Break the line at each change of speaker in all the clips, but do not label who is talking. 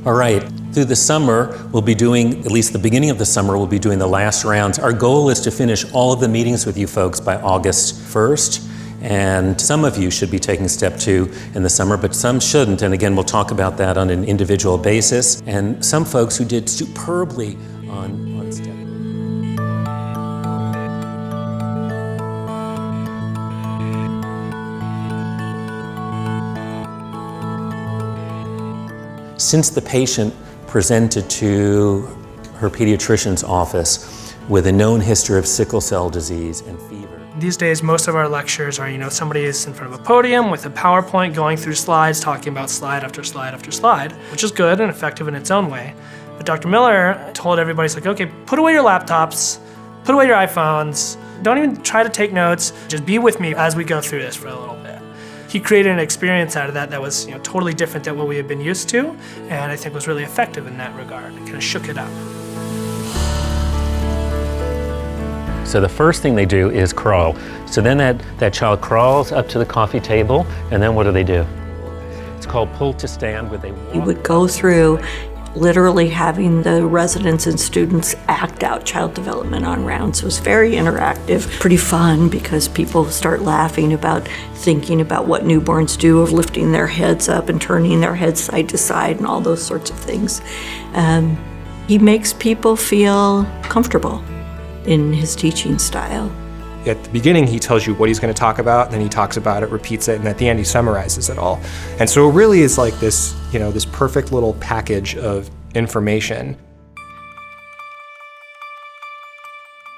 All right, through the summer, we'll be doing, at least the beginning of the summer, we'll be doing the last rounds. Our goal is to finish all of the meetings with you folks by August 1st. And some of you should be taking step 2 in the summer, but some shouldn't. And again, we'll talk about that on an individual basis. And some folks who did superbly on step 1. Since the patient presented to her pediatrician's office with a known history of sickle cell disease and fever.
These days, most of our lectures are, somebody is in front of a podium with a PowerPoint going through slides, talking about slide after slide after slide, which is good and effective in its own way. But Dr. Miller told everybody, he's like, okay, put away your laptops, put away your iPhones, don't even try to take notes, just be with me as we go through this for a little bit. He created an experience out of that was totally different than what we had been used to, and I think was really effective in that regard. It kind of shook it up.
So the first thing they do is crawl. So then that child crawls up to the coffee table, and then what do? It's called pull to stand, where they walk.
You would go through literally having the residents and students act out child development on rounds. It was very interactive, pretty fun because people start laughing about thinking about what newborns do, of lifting their heads up and turning their heads side to side and all those sorts of things. He makes people feel comfortable in his teaching style.
At the beginning, he tells you what he's going to talk about, and then he talks about it, repeats it, and at the end, he summarizes it all. And so it really is like this, this perfect little package of information.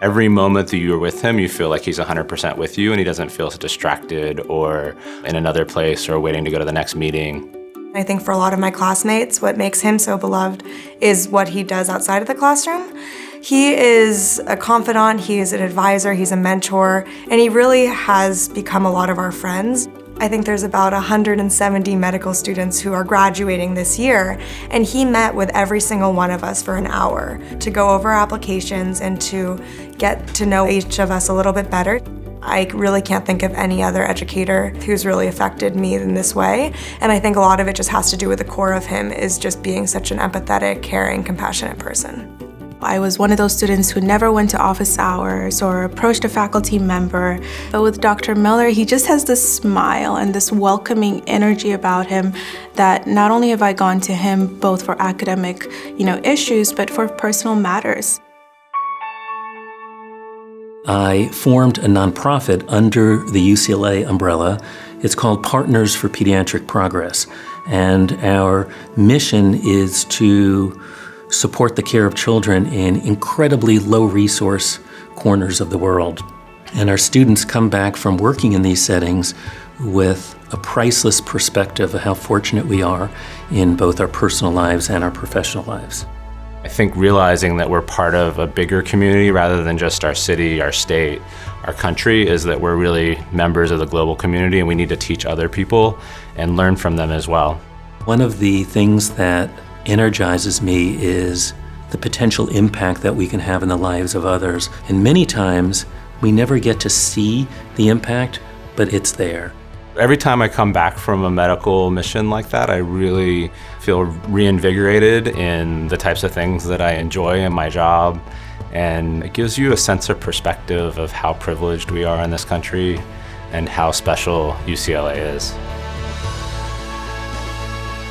Every moment that you're with him, you feel like he's 100% with you, and he doesn't feel distracted or in another place or waiting to go to the next meeting.
I think for a lot of my classmates, what makes him so beloved is what he does outside of the classroom. He is a confidant, he is an advisor, he's a mentor, and he really has become a lot of our friends. I think there's about 170 medical students who are graduating this year, and he met with every single one of us for an hour to go over our applications and to get to know each of us a little bit better. I really can't think of any other educator who's really affected me in this way, and I think a lot of it just has to do with the core of him is just being such an empathetic, caring, compassionate person.
I was one of those students who never went to office hours or approached a faculty member. But with Dr. Miller, he just has this smile and this welcoming energy about him that not only have I gone to him both for academic, issues, but for personal matters.
I formed a nonprofit under the UCLA umbrella. It's called Partners for Pediatric Progress. And our mission is to support the care of children in incredibly low-resource corners of the world. And our students come back from working in these settings with a priceless perspective of how fortunate we are in both our personal lives and our professional lives.
I think realizing that we're part of a bigger community rather than just our city, our state, our country, is that we're really members of the global community, and we need to teach other people and learn from them as well.
One of the things that energizes me is the potential impact that we can have in the lives of others. And many times, we never get to see the impact, but it's there.
Every time I come back from a medical mission like that, I really feel reinvigorated in the types of things that I enjoy in my job. And it gives you a sense of perspective of how privileged we are in this country and how special UCLA is.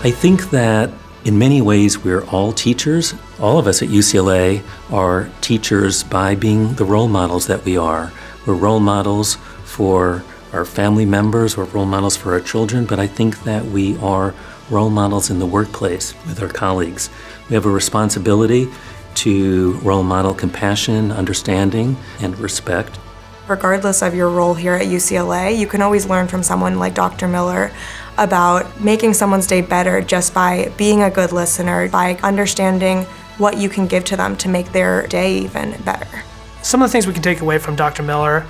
I think that in many ways, we're all teachers. All of us at UCLA are teachers by being the role models that we are. We're role models for our family members, we're role models for our children, but I think that we are role models in the workplace with our colleagues. We have a responsibility to role model compassion, understanding, and respect.
Regardless of your role here at UCLA, you can always learn from someone like Dr. Miller about making someone's day better just by being a good listener, by understanding what you can give to them to make their day even better.
Some of the things we can take away from Dr. Miller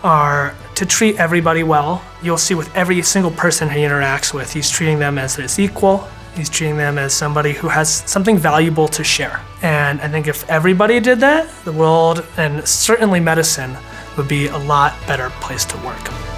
are to treat everybody well. You'll see with every single person he interacts with, he's treating them as his equal. He's treating them as somebody who has something valuable to share. And I think if everybody did that, the world, and certainly medicine, would be a lot better place to work.